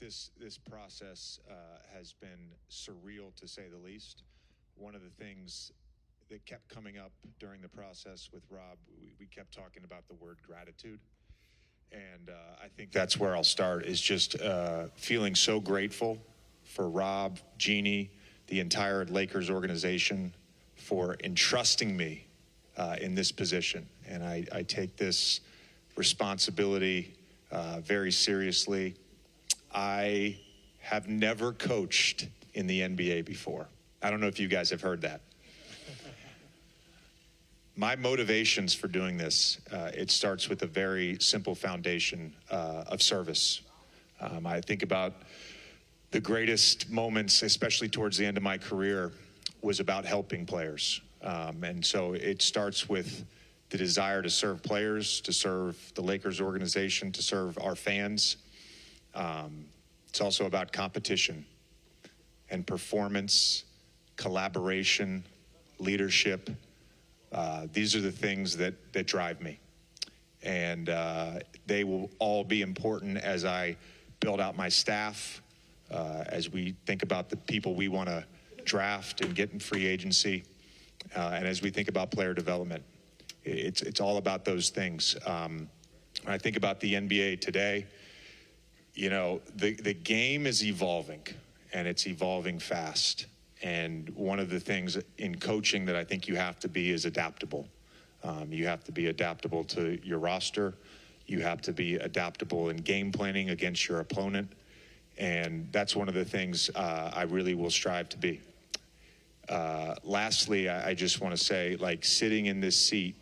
this process has been surreal, to say the least. One of the things that kept coming up during the process with Rob, we kept talking about the word gratitude. And I think that's where I'll start, is just feeling so grateful for Rob, Jeannie, the entire Lakers organization for entrusting me in this position. And I take this responsibility very seriously. I have never coached in the NBA before. I don't know if you guys have heard that. My motivations for doing this, it starts with a very simple foundation of service. I think about the greatest moments, especially towards the end of my career, was about helping players. And so it starts with the desire to serve players, to serve the Lakers organization, to serve our fans. It's also about competition and performance, collaboration, leadership. These are the things that drive me. And they will all be important as I build out my staff, as we think about the people we want to draft and get in free agency, and as we think about player development. It's all about those things. When I think about the NBA today, you know, the game is evolving, and it's evolving fast. And one of the things in coaching that I think you have to be is adaptable. You have to be adaptable to your roster. You have to be adaptable in game planning against your opponent. And that's one of the things I really will strive to be. Lastly, I just want to say, like, sitting in this seat,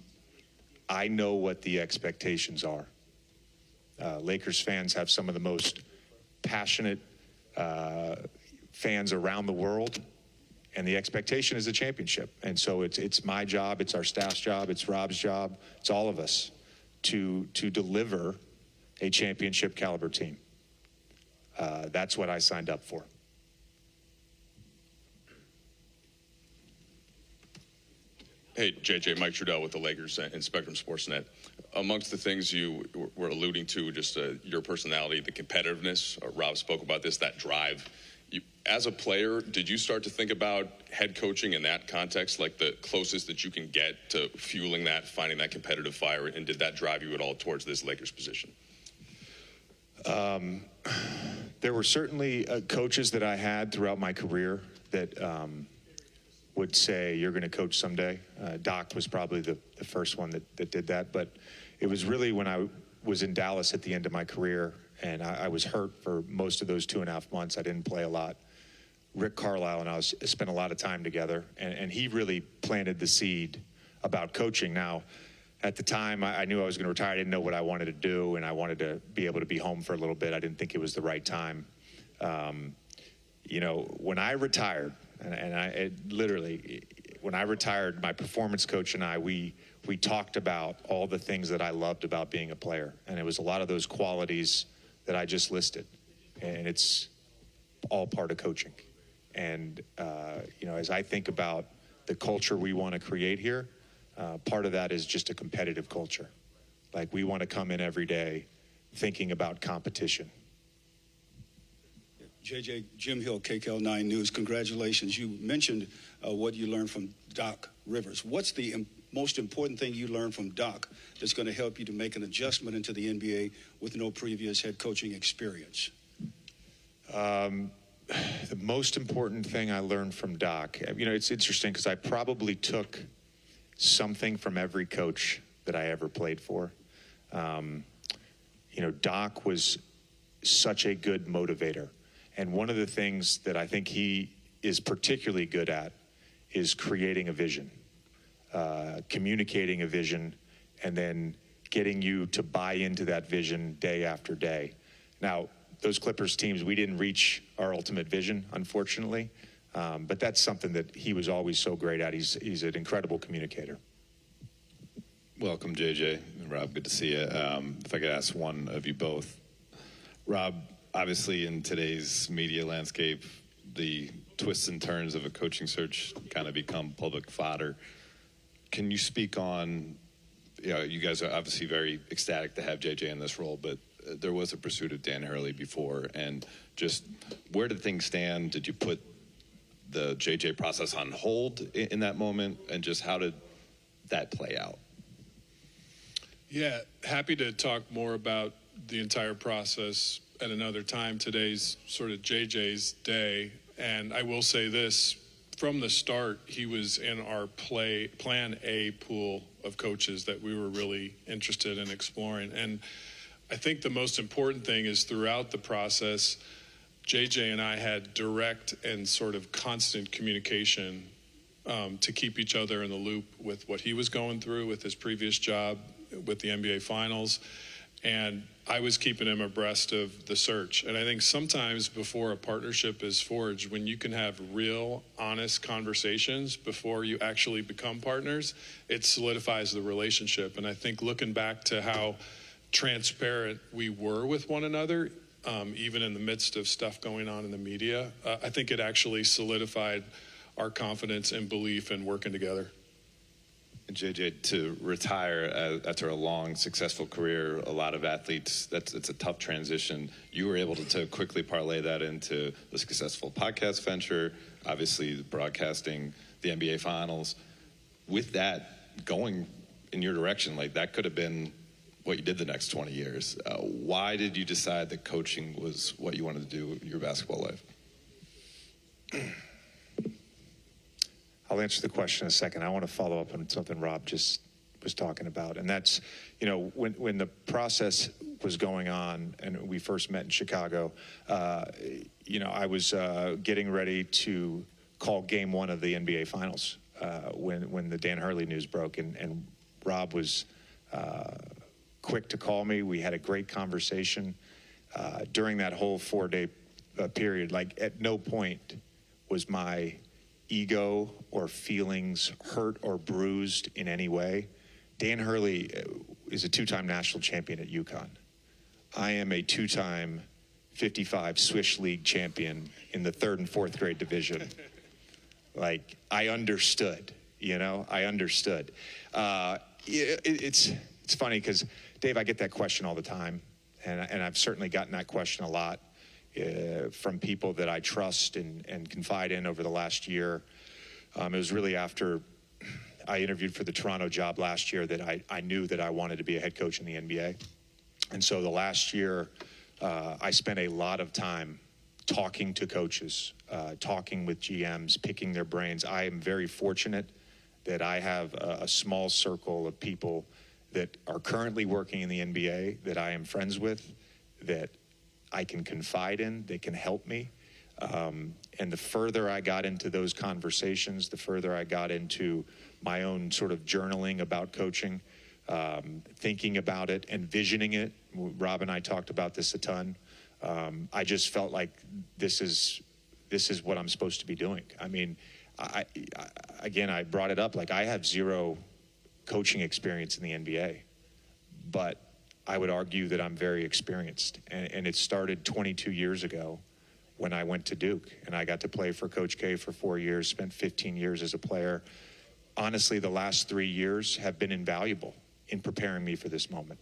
I know what the expectations are. Lakers fans have some of the most passionate fans around the world. And the expectation is a championship. And so it's my job, it's our staff's job, it's Rob's job, it's all of us to deliver a championship caliber team. That's what I signed up for. Hey, JJ, Mike Trudell with the Lakers and Spectrum Sportsnet. Amongst the things you were alluding to, just your personality, the competitiveness, Rob spoke about this, that drive. As a player, did you start to think about head coaching in that context, like the closest that you can get to fueling that, finding that competitive fire, and did that drive you at all towards this Lakers position? There were certainly coaches that I had throughout my career that would say, you're going to coach someday. Doc was probably the first one that did that, but it was really when I was in Dallas at the end of my career, and I was hurt for most of those 2.5 months. I didn't play a lot. Rick Carlisle and I spent a lot of time together, and he really planted the seed about coaching. Now, at the time, I knew I was going to retire. I didn't know what I wanted to do, and I wanted to be able to be home for a little bit. I didn't think it was the right time. You know, when I retired, when I retired, my performance coach and I, we talked about all the things that I loved about being a player, and it was a lot of those qualities that I just listed, and it's all part of coaching. And you know, as I think about the culture we want to create here, part of that is just a competitive culture. Like, we want to come in every day thinking about competition. JJ, Jim Hill, KCAL 9 News, congratulations. You mentioned what you learned from Doc Rivers. What's the most important thing you learned from Doc that's going to help you to make an adjustment into the NBA with no previous head coaching experience? The most important thing I learned from Doc, you know, it's interesting because I probably took something from every coach that I ever played for. You know, Doc was such a good motivator. And one of the things that I think he is particularly good at is creating a vision, communicating a vision, and then getting you to buy into that vision day after day. Now, those Clippers teams, we didn't reach our ultimate vision, unfortunately, but that's something that he was always so great at. He's an incredible communicator. Welcome, JJ and Rob. Good to see you. If I could ask one of you both. Rob, obviously in today's media landscape, the twists and turns of a coaching search kind of become public fodder. Can you speak on, you know, you guys are obviously very ecstatic to have JJ in this role, but there was a pursuit of Dan Hurley before, and just where did things stand? Did you put the JJ process on hold in that moment, and just how did that play out? Yeah, happy to talk more about the entire process at another time. Today's sort of JJ's day, and I will say this, from the start, he was in our plan A pool of coaches that we were really interested in exploring. And I think the most important thing is throughout the process, JJ and I had direct and sort of constant communication to keep each other in the loop with what he was going through with his previous job with the NBA Finals. And I was keeping him abreast of the search. And I think sometimes before a partnership is forged, when you can have real, honest conversations before you actually become partners, it solidifies the relationship. And I think looking back to how transparent we were with one another, even in the midst of stuff going on in the media, I think it actually solidified our confidence and belief in working together. And JJ, to retire after a long, successful career, a lot of athletes, it's a tough transition. You were able to quickly parlay that into the successful podcast venture, obviously the broadcasting, the NBA Finals. With that going in your direction, like that could have been what you did the next 20 years. Why did you decide that coaching was what you wanted to do in your basketball life? I'll answer the question in a second. I want to follow up on something Rob just was talking about. And that's, you know, when the process was going on and we first met in Chicago, you know, I was getting ready to call game one of the NBA Finals when the Dan Hurley news broke. And Rob was quick to call me. We had a great conversation. During that whole 4-day period, like at no point was my ego or feelings hurt or bruised in any way. Dan Hurley is a 2-time national champion at UConn. I am a 2-time 55 Swiss League champion in the 3rd and 4th grade division. Like, I understood, you know, I understood. It's funny because, Dave, I get that question all the time, and I've certainly gotten that question a lot. From people that I trust and confide in over the last year. It was really after I interviewed for the Toronto job last year that I knew that I wanted to be a head coach in the NBA. And so the last year, I spent a lot of time talking to coaches, talking with GMs, picking their brains. I am very fortunate that I have a small circle of people that are currently working in the NBA that I am friends with, that I can confide in, they can help me. And the further I got into those conversations, the further I got into my own sort of journaling about coaching, thinking about it, envisioning it. Rob and I talked about this a ton. I just felt like this is what I'm supposed to be doing. I mean, I brought it up, like I have zero coaching experience in the NBA, but I would argue that I'm very experienced, and it started 22 years ago when I went to Duke, and I got to play for Coach K for 4 years, spent 15 years as a player. Honestly, the last 3 years have been invaluable in preparing me for this moment.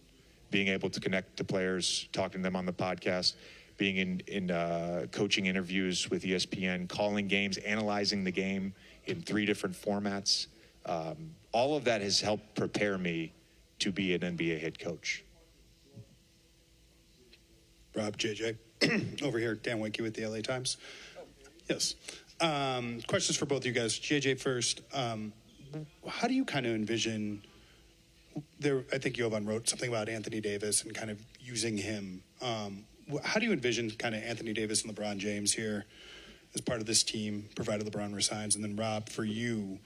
Being able to connect to players, talking to them on the podcast, being in coaching interviews with ESPN, calling games, analyzing the game in 3 different formats. All of that has helped prepare me to be an NBA head coach. Rob, JJ, over here, Dan Winke with the LA Times. Yes. Questions for both of you guys. JJ first. How do you kind of envision, I think Jovan wrote something about Anthony Davis and kind of using him. How do you envision kind of Anthony Davis and LeBron James here as part of this team, provided LeBron resigns? And then Rob, for you,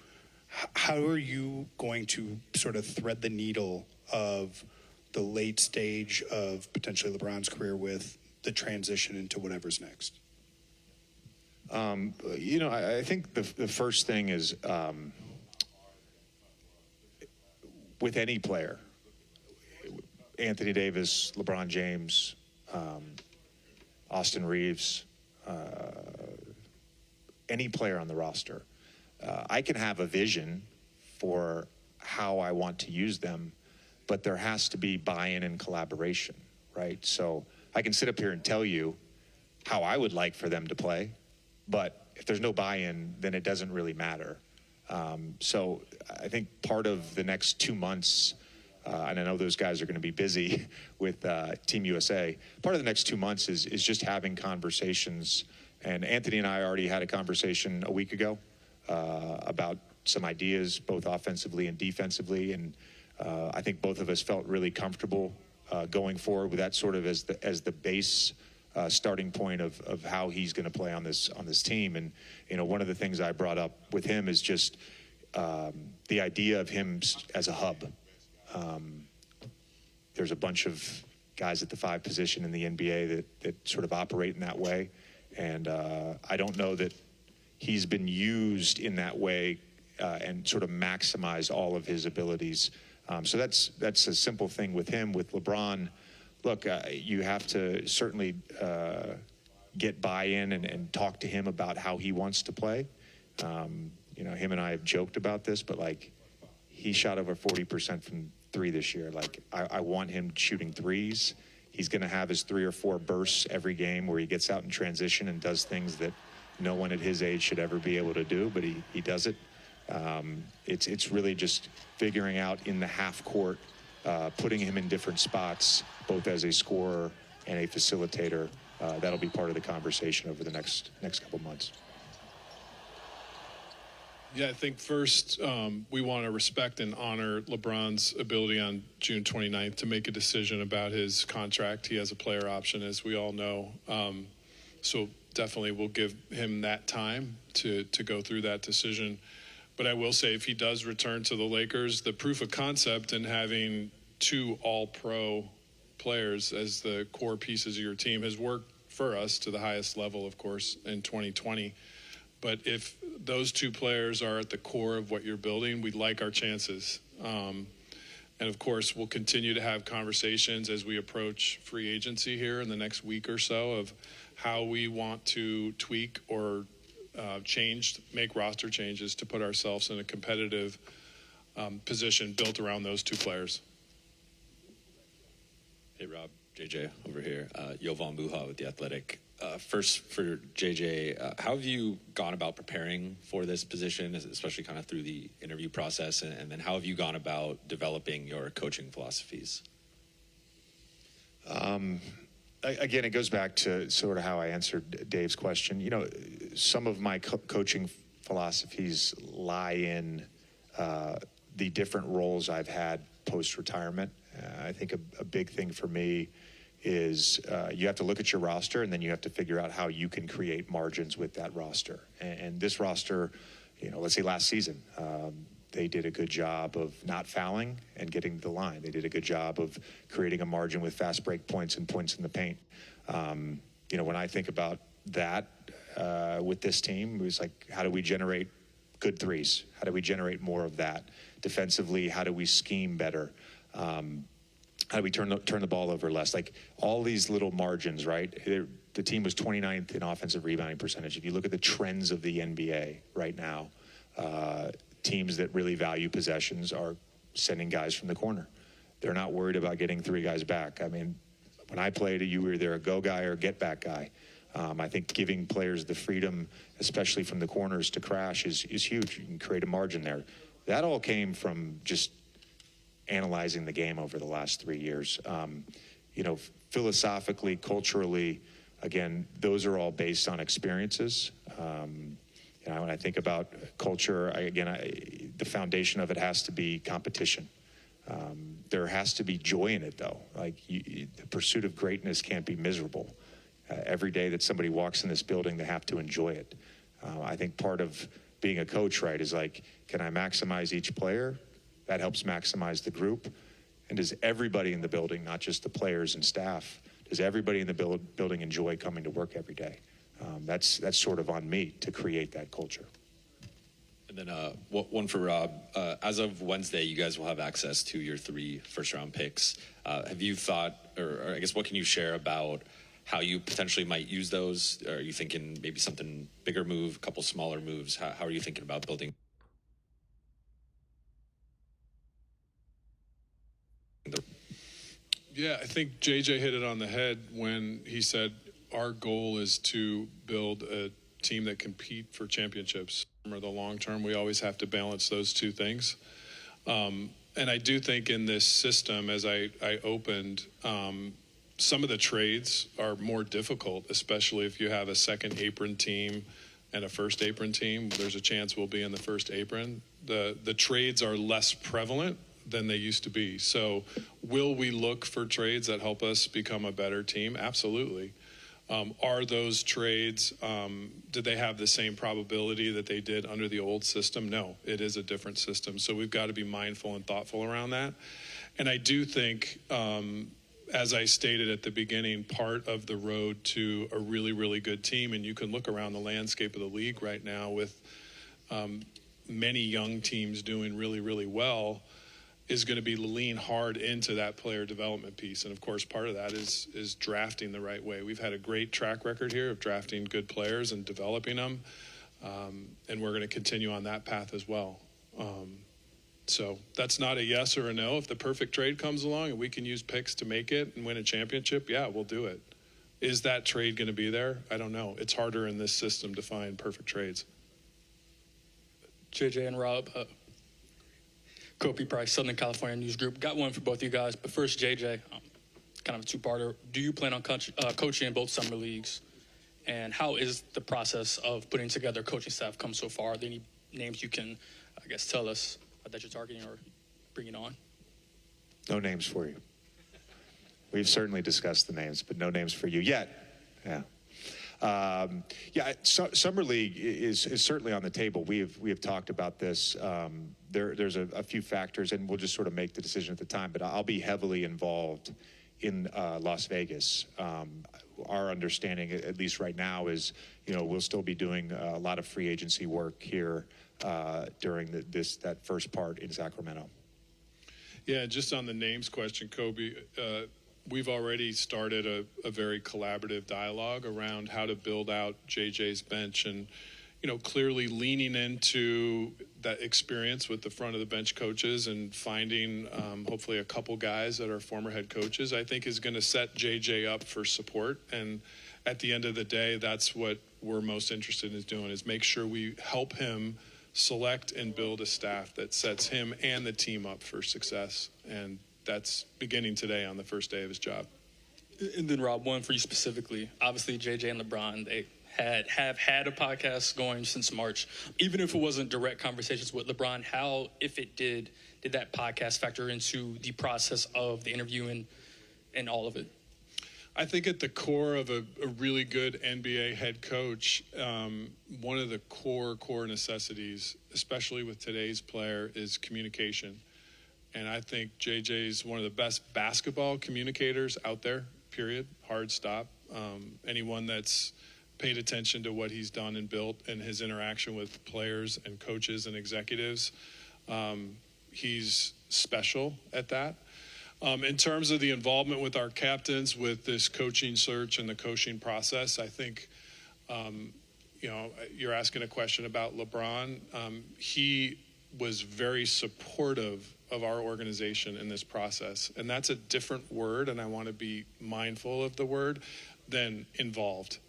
how are you going to sort of thread the needle of the late stage of potentially LeBron's career with the transition into whatever's next? You know, I think the first thing is with any player, Anthony Davis, LeBron James, Austin Reeves, any player on the roster, I can have a vision for how I want to use them, but there has to be buy-in and collaboration, right? So I can sit up here and tell you how I would like for them to play, but if there's no buy-in, then it doesn't really matter. So I think part of the next 2 months, and I know those guys are going to be busy with Team USA, part of the next 2 months is just having conversations. And Anthony and I already had a conversation a week ago about some ideas, both offensively and defensively. And I think both of us felt really comfortable going forward with that sort of as the base starting point of how he's going to play on this team. And one of the things I brought up with him is just the idea of him as a hub. There's a bunch of guys at the 5 position in the NBA that sort of operate in that way, and I don't know that he's been used in that way and sort of maximize all of his abilities. So that's a simple thing with him. With LeBron, look, you have to certainly get buy-in and talk to him about how he wants to play. Him and I have joked about this, but like, he shot over 40% from 3 this year. Like, I want him shooting threes. He's going to have his 3 or 4 bursts every game where he gets out in transition and does things that no one at his age should ever be able to do, but he does it. It's really just figuring out in the half court, putting him in different spots, both as a scorer and a facilitator. That'll be part of the conversation over the next couple months. Yeah, I think first we want to respect and honor LeBron's ability on June 29th to make a decision about his contract. He has a player option, as we all know. So definitely we'll give him that time to go through that decision. But I will say, if he does return to the Lakers, the proof of concept in having 2 all-pro players as the core pieces of your team has worked for us to the highest level, of course, in 2020. But if those 2 players are at the core of what you're building, we like our chances. And of course, we'll continue to have conversations as we approach free agency here in the next week or so of how we want to tweak or make roster changes to put ourselves in a competitive position built around those 2 players. Hey, Rob, JJ over here. Yovan Buha with The Athletic. First, for JJ, how have you gone about preparing for this position, especially kind of through the interview process, and then how have you gone about developing your coaching philosophies? Again, it goes back to sort of how I answered Dave's question. Some of my coaching philosophies lie in the different roles I've had post-retirement. I think a big thing for me is you have to look at your roster, and then you have to figure out how you can create margins with that roster. And this roster, let's say last season, they did a good job of not fouling and getting to the line. They did a good job of creating a margin with fast break points and points in the paint. When I think about that with this team, it was like, how do we generate good threes? How do we generate more of that? Defensively, how do we scheme better? How do we turn the ball over less? Like, all these little margins, right? The team was 29th in offensive rebounding percentage. If you look at the trends of the NBA right now, teams that really value possessions are sending guys from the corner. They're not worried about getting 3 guys back. I mean, when I played, you were either a go guy or a get back guy. I think giving players the freedom, especially from the corners, to crash is huge. You can create a margin there. That all came from just analyzing the game over the last 3 years. Philosophically, culturally, again, those are all based on experiences. When I think about culture, the foundation of it has to be competition. There has to be joy in it, though. Like, the pursuit of greatness can't be miserable. Every day that somebody walks in this building, they have to enjoy it. I think part of being a coach, right, is like, can I maximize each player? That helps maximize the group. And does everybody in the building, not just the players and staff, does everybody in the building enjoy coming to work every day? That's sort of on me to create that culture. And then one for Rob. As of Wednesday, you guys will have access to your 3 first-round picks. Have you thought, or I guess, what can you share about how you potentially might use those? Are you thinking maybe something bigger move, a couple smaller moves? How are you thinking about building? Yeah, I think JJ hit it on the head when he said our goal is to build a team that compete for championships. For the long term, we always have to balance those two things. And I do think in this system, as I opened, some of the trades are more difficult, especially if you have a second apron team and a first apron team. There's a chance we'll be in the first apron. The trades are less prevalent than they used to be. So will we look for trades that help us become a better team? Absolutely. Are those trades, do they have the same probability that they did under the old system? No, it is a different system. So we've got to be mindful and thoughtful around that. And I do think, as I stated at the beginning, part of the road to a really, really good team, and you can look around the landscape of the league right now with many young teams doing really, really well, is going to be lean hard into that player development piece. And of course, part of that is drafting the right way. We've had a great track record here of drafting good players and developing them. And we're going to continue on that path as well. So that's not a yes or a no. If the perfect trade comes along and we can use picks to make it and win a championship, yeah, we'll do it. Is that trade going to be there? I don't know. It's harder in this system to find perfect trades. JJ and Rob, Kobe Price, Southern California News Group. Got one for both of you guys. But first, JJ, kind of a two-parter. Do you plan on coaching in both summer leagues? And how is the process of putting together a coaching staff come so far? Are there any names you can, I guess, tell us that you're targeting or bringing on? No names for you. We've certainly discussed the names, but no names for you yet. Yeah. Summer League is certainly on the table. We have talked about this. There's a few factors, and we'll just sort of make the decision at the time. But I'll be heavily involved in Las Vegas. Our understanding, at least right now, is we'll still be doing a lot of free agency work here during that first part in Sacramento. Yeah, just on the names question, Kobe. We've already started a very collaborative dialogue around how to build out JJ's bench and, clearly leaning into that experience with the front of the bench coaches and finding hopefully a couple guys that are former head coaches, I think is going to set JJ up for support. And at the end of the day, that's what we're most interested in doing, is make sure we help him select and build a staff that sets him and the team up for success. And that's beginning today on the first day of his job. And then, Rob, one for you specifically. Obviously, JJ and LeBron, they have had a podcast going since March. Even if it wasn't direct conversations with LeBron, how, if it did that podcast factor into the process of the interview and all of it? I think at the core of a really good NBA head coach, one of the core necessities, especially with today's player, is communication. And I think JJ's one of the best basketball communicators out there, period, hard stop. Anyone that's paid attention to what he's done and built and his interaction with players and coaches and executives, he's special at that. In terms of the involvement with our captains with this coaching search and the coaching process, I think, you're asking a question about LeBron. He was very supportive of our organization in this process. And that's a different word, and I want to be mindful of the word, than involved.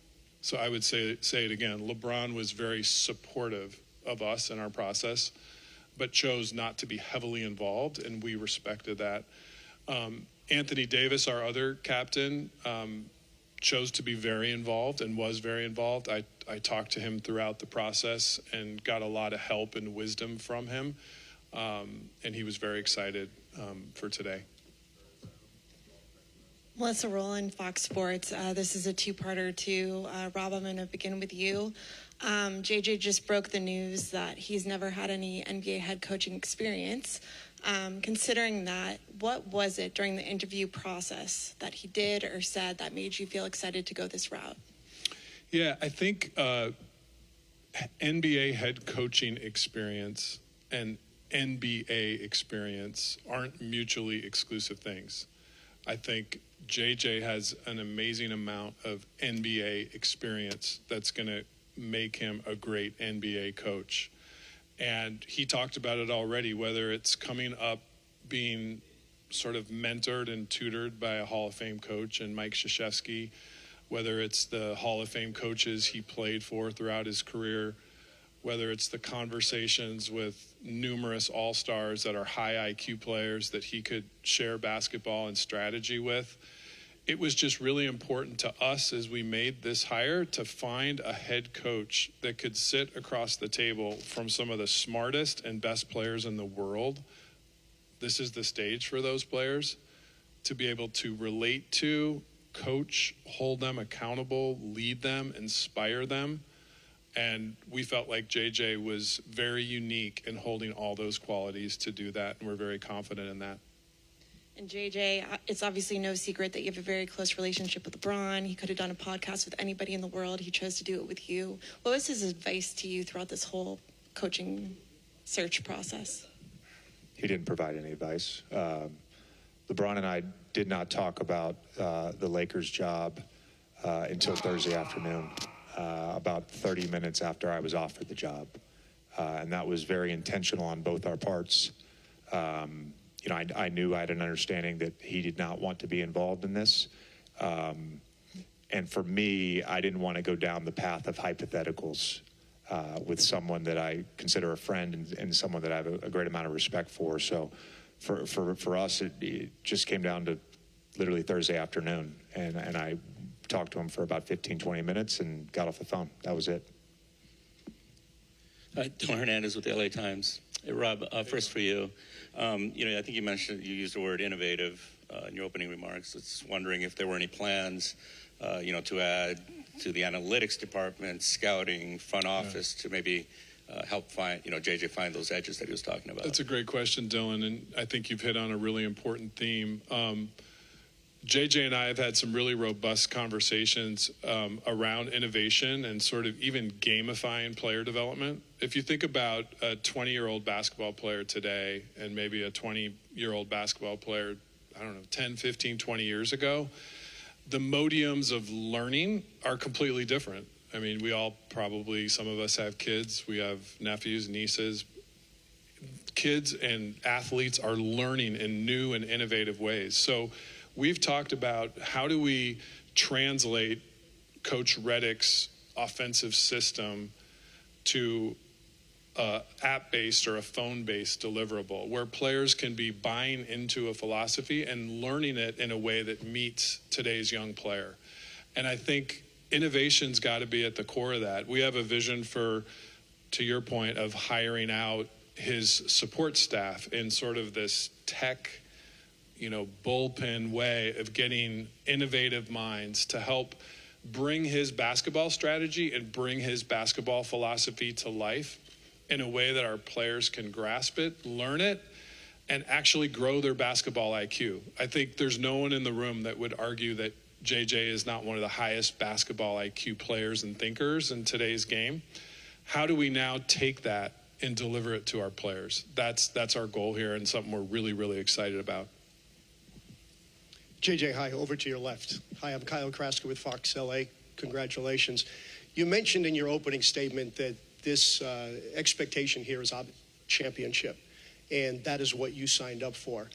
So I would say it again. LeBron was very supportive of us and our process, but chose not to be heavily involved, and we respected that. Anthony Davis, our other captain, chose to be very involved and was very involved. I talked to him throughout the process and got a lot of help and wisdom from him. And he was very excited for today. Melissa Rowland, Fox Sports. This is a two-parter to Rob. I'm going to begin with you. JJ just broke the news that he's never had any NBA head coaching experience. Considering that, what was it during the interview process that he did or said that made you feel excited to go this route? Yeah, I think NBA head coaching experience and NBA experience aren't mutually exclusive things. I think JJ has an amazing amount of NBA experience that's going to make him a great NBA coach. And he talked about it already, whether it's coming up being sort of mentored and tutored by a Hall of Fame coach and Mike Krzyzewski, whether it's the Hall of Fame coaches he played for throughout his career, whether it's the conversations with numerous all-stars that are high IQ players that he could share basketball and strategy with. It was just really important to us as we made this hire to find a head coach that could sit across the table from some of the smartest and best players in the world. This is the stage for those players to be able to relate to, coach, hold them accountable, lead them, inspire them. And we felt like JJ was very unique in holding all those qualities to do that, and we're very confident in that. And JJ, it's obviously no secret that you have a very close relationship with LeBron. He could have done a podcast with anybody in the world. He chose to do it with you. What was his advice to you throughout this whole coaching search process? He didn't provide any advice. LeBron and I did not talk about the Lakers job until Thursday afternoon, about 30 minutes after I was offered the job. And that was very intentional on both our parts. I knew I had an understanding that he did not want to be involved in this. And for me, I didn't want to go down the path of hypotheticals with someone that I consider a friend and someone that I have a great amount of respect for. So for us, it just came down to literally Thursday afternoon. And I talked to him for about 15, 20 minutes and got off the phone. That was it. Dylan Hernandez with the LA Times. Hey, Rob, first for you. I think you used the word innovative in your opening remarks. It's wondering if there were any plans, to add to the analytics department, scouting, front office to maybe help find, JJ find those edges that he was talking about. That's a great question, Dylan, and I think you've hit on a really important theme. JJ and I have had some really robust conversations around innovation and sort of even gamifying player development. If you think about a 20-year-old basketball player today and maybe a 20-year-old basketball player, 10, 15, 20 years ago, the modiums of learning are completely different. I mean, we all probably, some of us have kids, we have nephews, nieces. Kids and athletes are learning in new and innovative ways. So we've talked about how do we translate Coach Redick's offensive system to app-based or a phone-based deliverable where players can be buying into a philosophy and learning it in a way that meets today's young player. And I think innovation's got to be at the core of that. We have a vision for, to your point, of hiring out his support staff in sort of this tech, bullpen way of getting innovative minds to help bring his basketball strategy and bring his basketball philosophy to life in a way that our players can grasp it, learn it, and actually grow their basketball IQ. I think there's no one in the room that would argue that JJ is not one of the highest basketball IQ players and thinkers in today's game. How do we now take that and deliver it to our players? That's our goal here and something we're really, really excited about. JJ, hi, over to your left. Hi, I'm Kyle Kraska with Fox LA. Congratulations. You mentioned in your opening statement that this expectation here is a championship, and that is what you signed up for.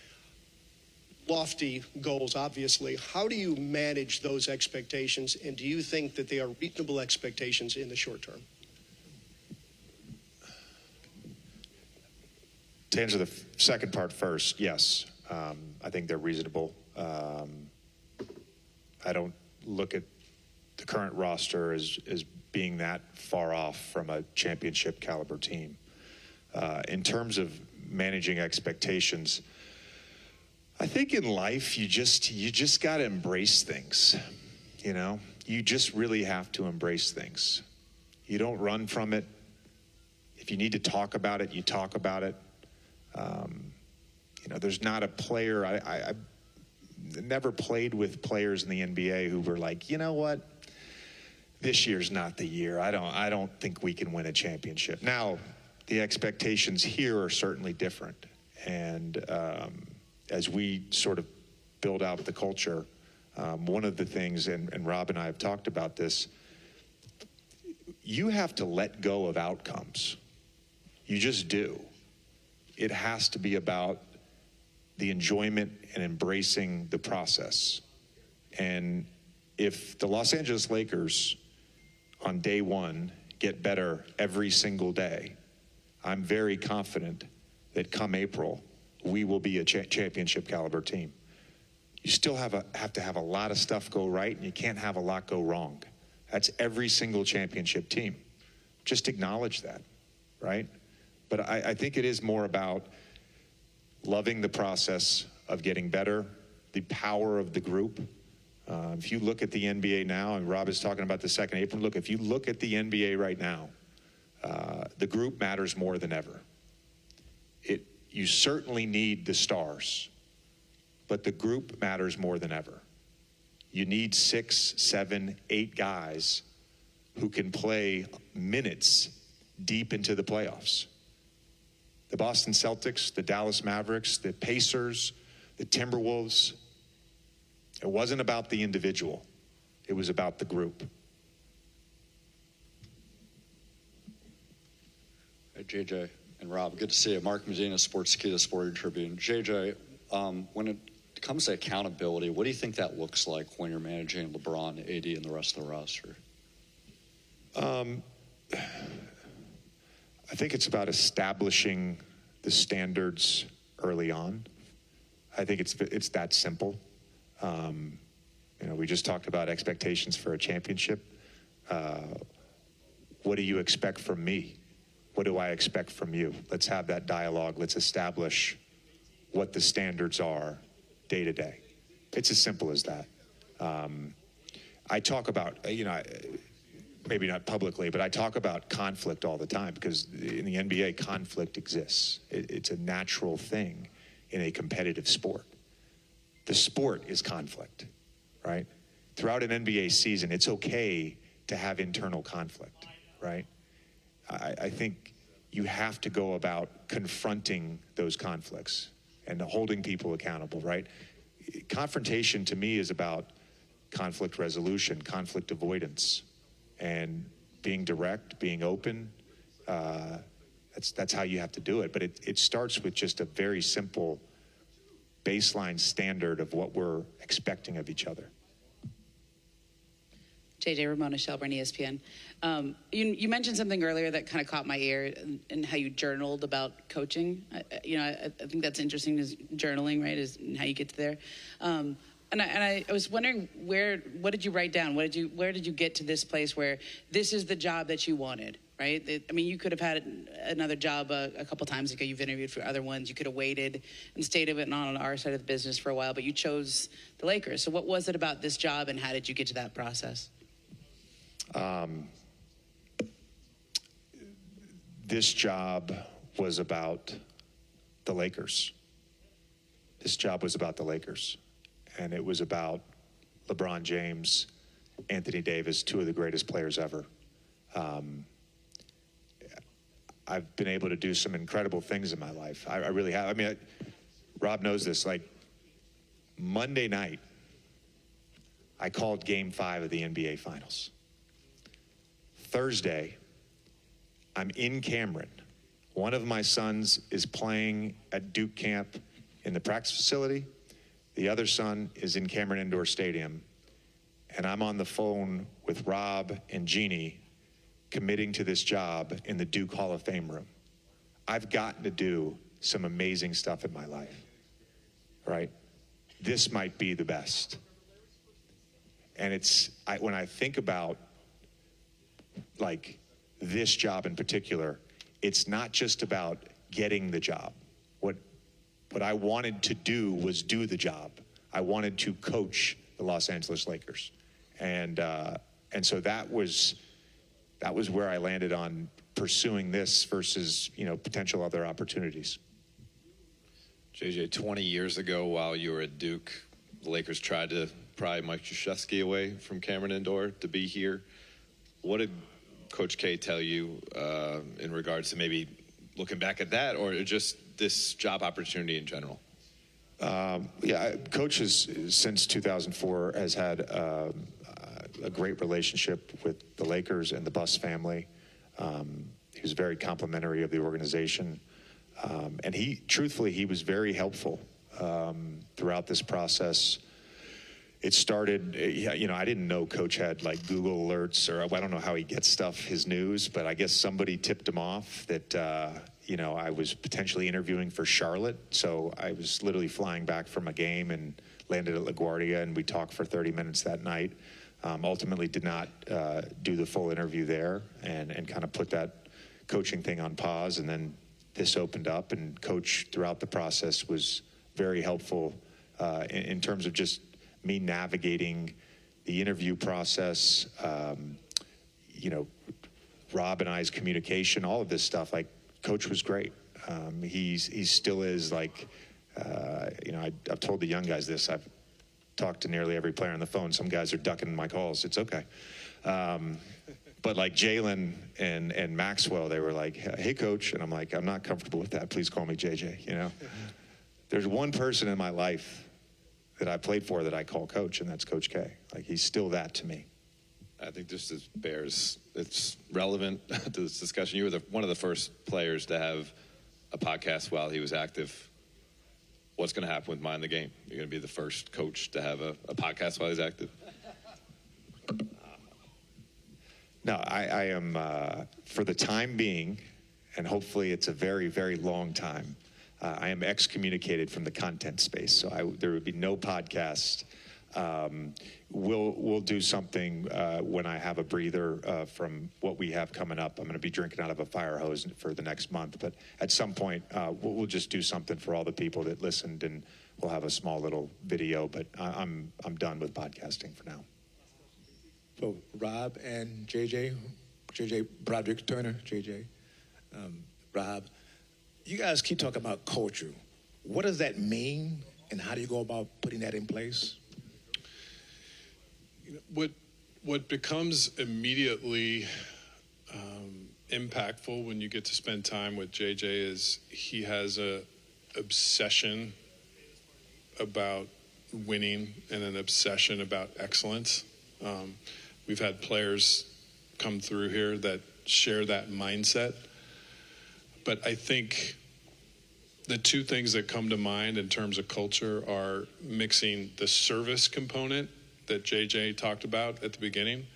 Lofty goals, obviously. How do you manage those expectations, and do you think that they are reasonable expectations in the short term? To answer the second part first, yes. I think they're reasonable. I don't look at the current roster as being that far off from a championship caliber team. In terms of managing expectations, I think in life you just got to embrace things. You just really have to embrace things. You don't run from it. If you need to talk about it, you talk about it. There's not a player. I never played with players in the NBA who were like, you know what? This year's not the year. I don't think we can win a championship. Now, the expectations here are certainly different. And as we sort of build out the culture, one of the things, and Rob and I have talked about this, you have to let go of outcomes. You just do. It has to be about the enjoyment and embracing the process. And if the Los Angeles Lakers on day one get better every single day, I'm very confident that come April, we will be a championship caliber team. You still have to have a lot of stuff go right, and you can't have a lot go wrong. That's every single championship team. Just acknowledge that, right? But I think it is more about loving the process of getting better, the power of the group. If you look at the NBA now, and Rob is talking about the second apron, look, if you look at the NBA right now, the group matters more than ever. You certainly need the stars, but the group matters more than ever. You need 6, 7, 8 guys who can play minutes deep into the playoffs. The Boston Celtics, the Dallas Mavericks, the Pacers, the Timberwolves. It wasn't about the individual. It was about the group. Hey, JJ and Rob, good to see you. Mark Medina, Sportskeeda Sporting Tribune. JJ, when it comes to accountability, what do you think that looks like when you're managing LeBron, AD, and the rest of the roster? I think it's about establishing the standards early on. I think it's that simple. We just talked about expectations for a championship. What do you expect from me? What do I expect from you? Let's have that dialogue. Let's establish what the standards are day to day. It's as simple as that. I talk about, maybe not publicly, but I talk about conflict all the time because in the NBA, conflict exists. It's a natural thing in a competitive sport. The sport is conflict, right? Throughout an NBA season, it's okay to have internal conflict, right? I think you have to go about confronting those conflicts and holding people accountable, right? Confrontation to me is about conflict resolution, conflict avoidance, and being direct, being open. That's how you have to do it. But it starts with just a very simple baseline standard of what we're expecting of each other. JJ, Ramona Shelburne, ESPN. You mentioned something earlier that kind of caught my ear, and how you journaled about coaching. I think that's interesting, is journaling, right? Is how you get to there. And I was wondering, what did you write down? Where did you get to this place where this is the job that you wanted, right? You could have had another job a couple times ago. You've interviewed for other ones. You could have waited and stayed on our side of the business for a while, but you chose the Lakers. So what was it about this job, and how did you get to that process? This job was about the Lakers. This job was about the Lakers. And it was about LeBron James, Anthony Davis, 2 of the greatest players ever. I've been able to do some incredible things in my life. I really have. Rob knows this. Monday night, I called Game 5 of the NBA Finals. Thursday, I'm in Cameron. One of my sons is playing at Duke camp in the practice facility. The other son is in Cameron Indoor Stadium. And I'm on the phone with Rob and Jeannie committing to this job in the Duke Hall of Fame room. I've gotten to do some amazing stuff in my life, right? This might be the best. And when I think about this job in particular, it's not just about getting the job. What I wanted to do was do the job. I wanted to coach the Los Angeles Lakers. And so that was where I landed on pursuing this versus, potential other opportunities. JJ, 20 years ago, while you were at Duke, the Lakers tried to pry Mike Krzyzewski away from Cameron Indoor to be here. What did Coach K tell you in regards to maybe looking back at that, or just this job opportunity in general? Coach has, since 2004, has had a great relationship with the Lakers and the Buss family. He was very complimentary of the organization. And he was very helpful throughout this process. It started, I didn't know Coach had like Google alerts, or I don't know how he gets his news, but I guess somebody tipped him off that, I was potentially interviewing for Charlotte. So I was literally flying back from a game and landed at LaGuardia, and we talked for 30 minutes that night. Ultimately did not do the full interview there, and kind of put that coaching thing on pause. And then this opened up, and Coach throughout the process was very helpful in terms of just me navigating the interview process, Rob and I's communication, all of this stuff. Like, Coach was great. He still is, like, I've told the young guys this. I've talked to nearly every player on the phone. Some guys are ducking my calls. It's okay. But like Jalen and Maxwell, they were like, "Hey, Coach," and I'm like, "I'm not comfortable with that. Please call me JJ." There's one person in my life that I played for that I call Coach, and that's Coach K. Like, he's still that to me. I think this it's relevant to this discussion. You were one of the first players to have a podcast while he was active. What's going to happen with Mind the Game? You're going to be the first coach to have a podcast while he's active. No, I am, for the time being, and hopefully it's a very, very long time, I am excommunicated from the content space. So there would be no podcast. We'll do something when I have a breather from what we have coming up. I'm going to be drinking out of a fire hose for the next month. But at some point, we'll just do something for all the people that listened, and we'll have a small little video. But I'm done with podcasting for now. For Rob and JJ Broderick Turner, JJ, Rob, you guys keep talking about culture. What does that mean, and how do you go about putting that in place? What becomes immediately impactful when you get to spend time with JJ is he has a obsession about winning and an obsession about excellence. We've had players come through here that share that mindset. But I think the two things that come to mind in terms of culture are mixing the service component that JJ talked about at the beginning.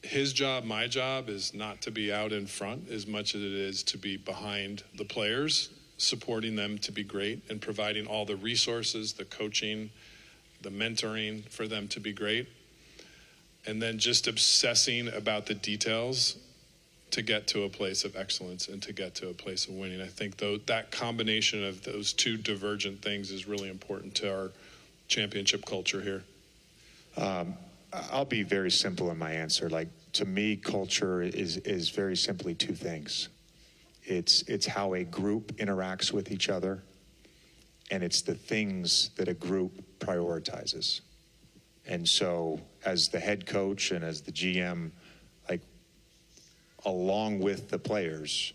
His job, my job, is not to be out in front as much as it is to be behind the players, supporting them to be great and providing all the resources, the coaching, the mentoring for them to be great. And then just obsessing about the details to get to a place of excellence and to get to a place of winning. I think that combination of those two divergent things is really important to our championship culture here. I'll be very simple in my answer. Like, to me, culture is very simply two things. It's how a group interacts with each other, and it's the things that a group prioritizes. And so, as the head coach and as the GM, like, along with the players,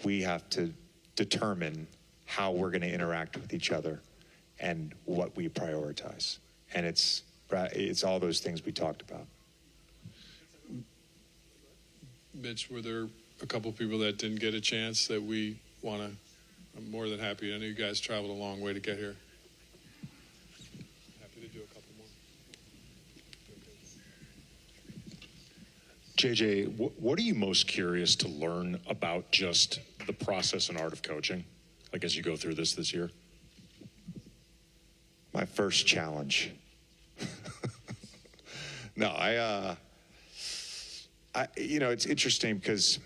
we have to determine how we're going to interact with each other and what we prioritize. And it's all those things we talked about. Mitch, were there a couple people that didn't get a chance that we want to? I'm more than happy. I know you guys traveled a long way to get here. Happy to do a couple more. JJ, what are you most curious to learn about just the process and art of coaching, like, as you go through this year? My first challenge. No, it's interesting because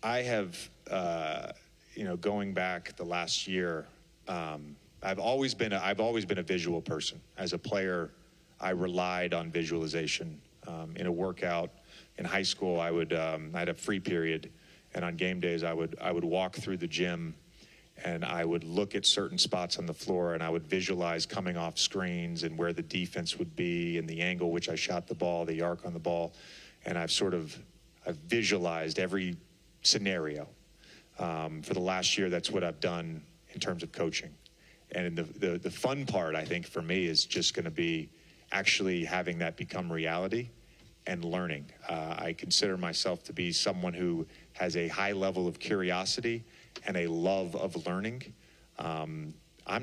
I have, going back the last year, I've always been a visual person. As a player, I relied on visualization. In a workout in high school, I had a free period, and on game days, I would walk through the gym, and I would look at certain spots on the floor, and I would visualize coming off screens and where the defense would be and the angle which I shot the ball, the arc on the ball. And I've visualized every scenario. For the last year, that's what I've done in terms of coaching. And the fun part, I think, for me is just going to be actually having that become reality and learning. I consider myself to be someone who has a high level of curiosity and a love of learning. I'm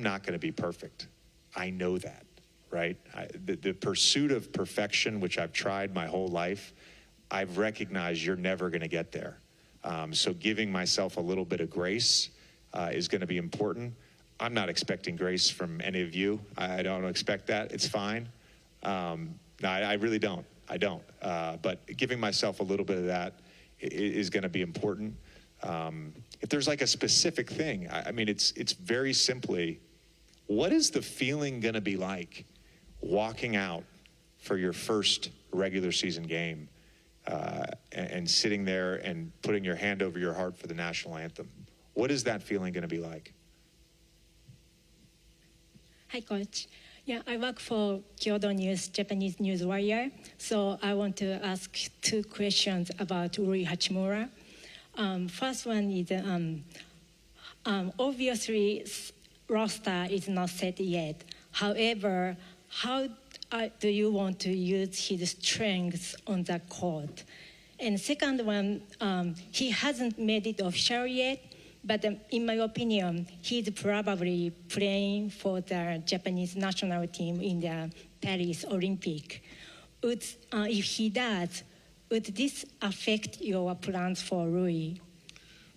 not going to be perfect. I know that, right? The pursuit of perfection, which I've tried my whole life, I've recognized you're never going to get there. So giving myself a little bit of grace is going to be important. I'm not expecting grace from any of you. I don't expect that. It's fine. No, I really don't. I don't. But giving myself a little bit of that is going to be important. If there's like a specific thing, I mean, it's very simply, what is the feeling going to be like walking out for your first regular season game and sitting there and putting your hand over your heart for the national anthem? What is that feeling going to be like? Hi, Coach. Yeah, I work for Kyodo News, Japanese News Warrior. So I want to ask two questions about Rui Hachimura. First one is, obviously, roster is not set yet. However, how do you want to use his strengths on the court? And second one, he hasn't made it official yet, but in my opinion, he's probably playing for the Japanese national team in the Paris Olympic. If he does, would this affect your plans for Rui?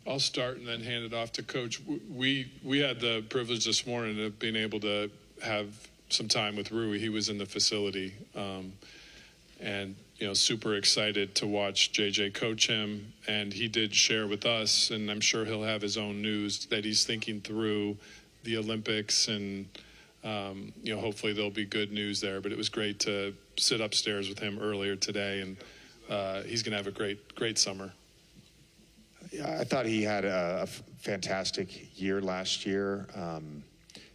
I'll start and then hand it off to Coach. We had the privilege this morning of being able to have some time with Rui. He was in the facility, and super excited to watch JJ coach him. And he did share with us, and I'm sure he'll have his own news that he's thinking through the Olympics, and hopefully there'll be good news there. But it was great to sit upstairs with him earlier today, and he's going to have a great summer. Yeah, I thought he had a fantastic year last year.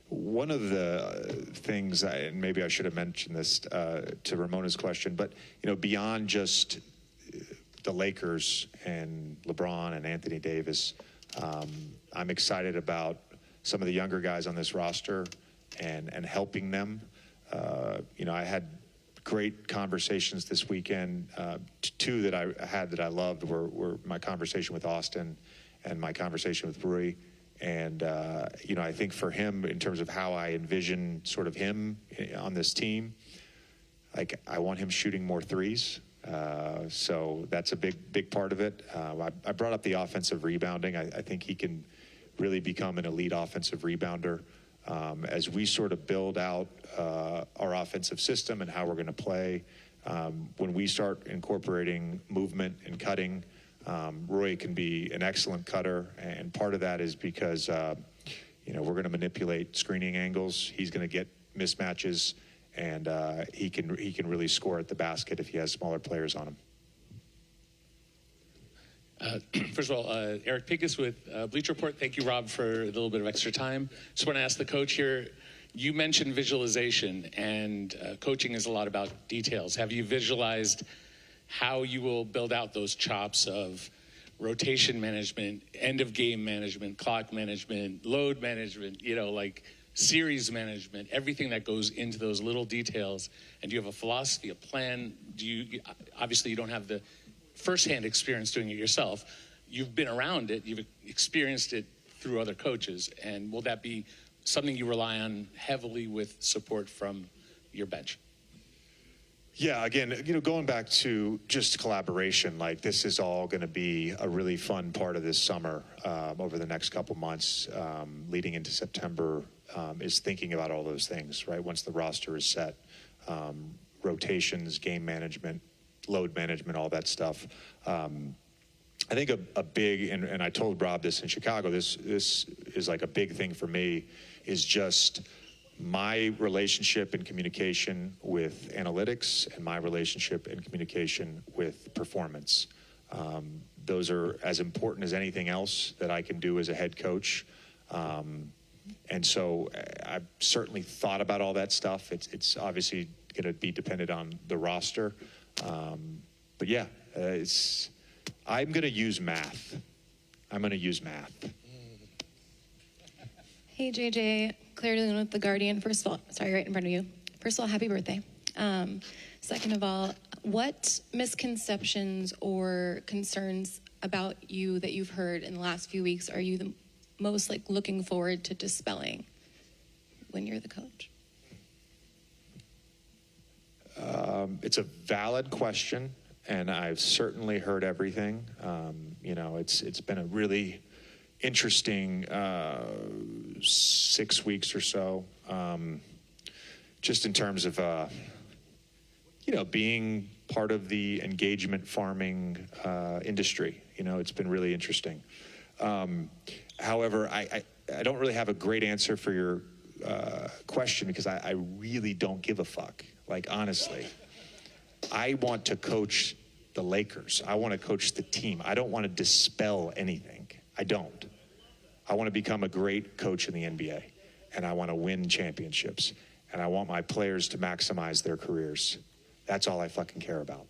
One of the things, and maybe I should have mentioned this to Ramona's question, but beyond just the Lakers and LeBron and Anthony Davis, I'm excited about some of the younger guys on this roster and helping them. I had great conversations this weekend. Two that I had that I loved were my conversation with Austin and my conversation with Rui. And, I think for him, in terms of how I envision sort of him on this team, like I want him shooting more threes. So that's a big part of it. I brought up the offensive rebounding. I think he can really become an elite offensive rebounder. As we sort of build out our offensive system and how we're going to play, when we start incorporating movement and cutting, Roy can be an excellent cutter, and part of that is because we're going to manipulate screening angles. He's going to get mismatches, and he can really score at the basket if he has smaller players on him. First of all, Eric Pincus with Bleacher Report. Thank you, Rob, for a little bit of extra time. Just want to ask the coach here. You mentioned visualization, and coaching is a lot about details. Have you visualized how you will build out those chops of rotation management, end of game management, clock management, load management, like series management, everything that goes into those little details? And do you have a philosophy, a plan? Obviously you don't have the firsthand experience doing it yourself. You've been around it, you've experienced it through other coaches, and will that be something you rely on heavily with support from your bench? Yeah, again, going back to just collaboration, like this is all going to be a really fun part of this summer over the next couple months leading into September, is thinking about all those things, right? Once the roster is set, rotations, game management, load management, all that stuff. I think a big, and I told Rob this in Chicago, this is like a big thing for me, is just my relationship and communication with analytics and my relationship and communication with performance. Those are as important as anything else that I can do as a head coach. And so I've certainly thought about all that stuff. It's obviously going to be dependent on the roster. But yeah, I'm going to use math. Hey, JJ, Claire DeLune with The Guardian. First of all, sorry, right in front of you. First of all, happy birthday. Second of all, what misconceptions or concerns about you that you've heard in the last few weeks are you most like looking forward to dispelling when you're the coach? It's a valid question, and I've certainly heard everything. It's been a really interesting 6 weeks or so, just in terms of being part of the engagement farming industry. It's been really interesting. However, I don't really have a great answer for your question, because I really don't give a fuck. Like, honestly, I want to coach the Lakers. I want to coach the team. I don't want to dispel anything. I don't. I want to become a great coach in the NBA, and I want to win championships, and I want my players to maximize their careers. That's all I fucking care about.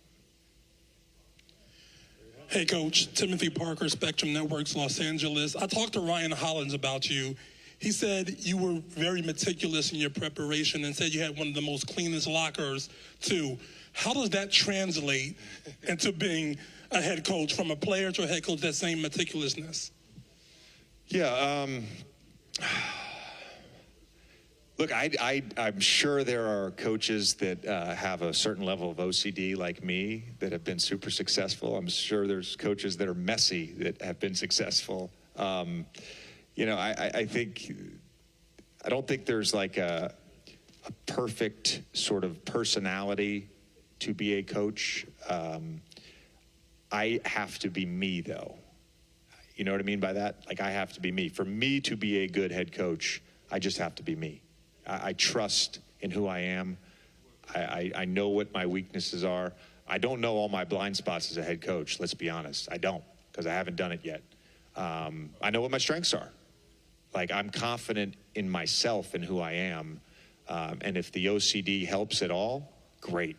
Hey, Coach. Timothy Parker, Spectrum Networks, Los Angeles. I talked to Ryan Hollins about you. He said you were very meticulous in your preparation and said you had one of the most cleanest lockers, too. How does that translate into being a head coach, from a player to a head coach, that same meticulousness? Yeah. Look, I'm sure there are coaches that have a certain level of OCD like me that have been super successful. I'm sure there's coaches that are messy that have been successful. I don't think there's like a perfect sort of personality to be a coach. I have to be me, though. You know what I mean by that? Like, I have to be me. For me to be a good head coach, I just have to be me. I trust in who I am. I know what my weaknesses are. I don't know all my blind spots as a head coach, let's be honest. I don't, because I haven't done it yet. I know what my strengths are. Like, I'm confident in myself and who I am. And if the OCD helps at all, great.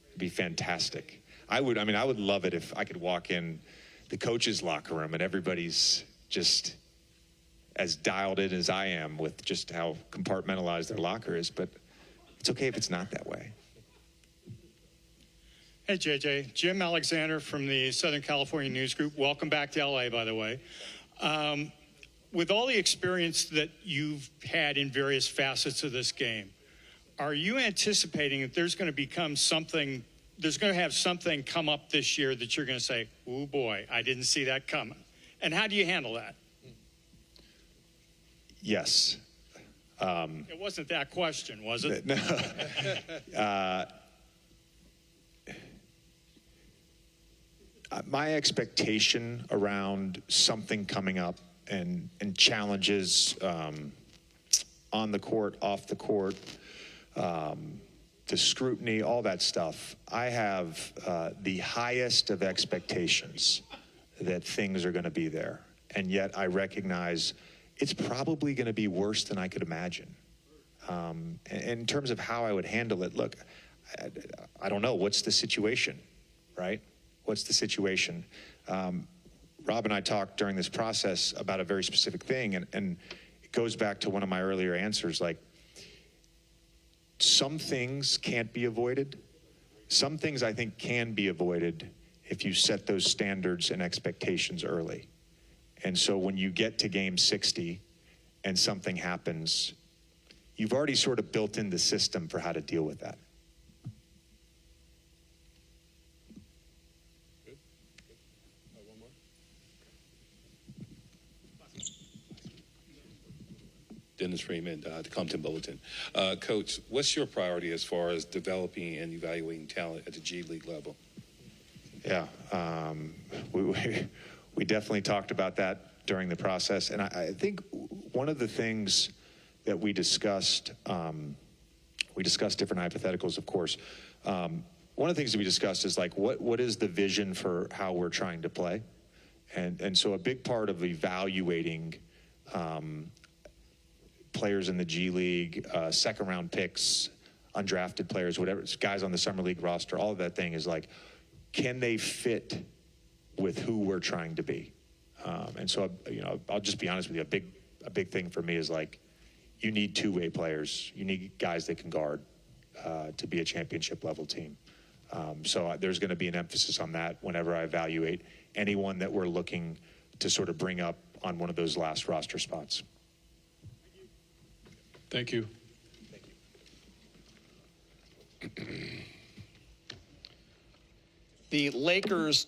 It'd be fantastic. I would love it if I could walk in the coach's locker room and everybody's just as dialed in as I am with just how compartmentalized their locker is. But it's okay if it's not that way. Hey, JJ. Jim Alexander from the Southern California News Group. Welcome back to LA, by the way. With all the experience that you've had in various facets of this game, are you anticipating that there's going to have something come up this year that you're going to say, oh boy, I didn't see that coming? And how do you handle that? Yes. It wasn't that question, was it? No. My expectation around something coming up and challenges on the court, off the court, the scrutiny, all that stuff, I have the highest of expectations that things are going to be there. And yet I recognize it's probably going to be worse than I could imagine. In terms of how I would handle it, look, I don't know. What's the situation, right? What's the situation? Rob and I talked during this process about a very specific thing, and it goes back to one of my earlier answers. Like, some things can't be avoided. Some things I think can be avoided if you set those standards and expectations early. And so when you get to game 60 and something happens, you've already sort of built in the system for how to deal with that. Dennis Freeman, the Compton Bulletin. Coach, what's your priority as far as developing and evaluating talent at the G League level? Yeah, we definitely talked about that during the process. And I think one of the things that we discussed different hypotheticals, of course. One of the things that we discussed is like, what is the vision for how we're trying to play? And so a big part of evaluating players in the G League, second round picks, undrafted players, whatever, guys on the summer league roster, all of that thing is like, can they fit with who we're trying to be? And so, I'll just be honest with you. A big thing for me is like, you need two-way players. You need guys that can guard to be a championship level team. So there's going to be an emphasis on that whenever I evaluate anyone that we're looking to sort of bring up on one of those last roster spots. Thank you. The Lakers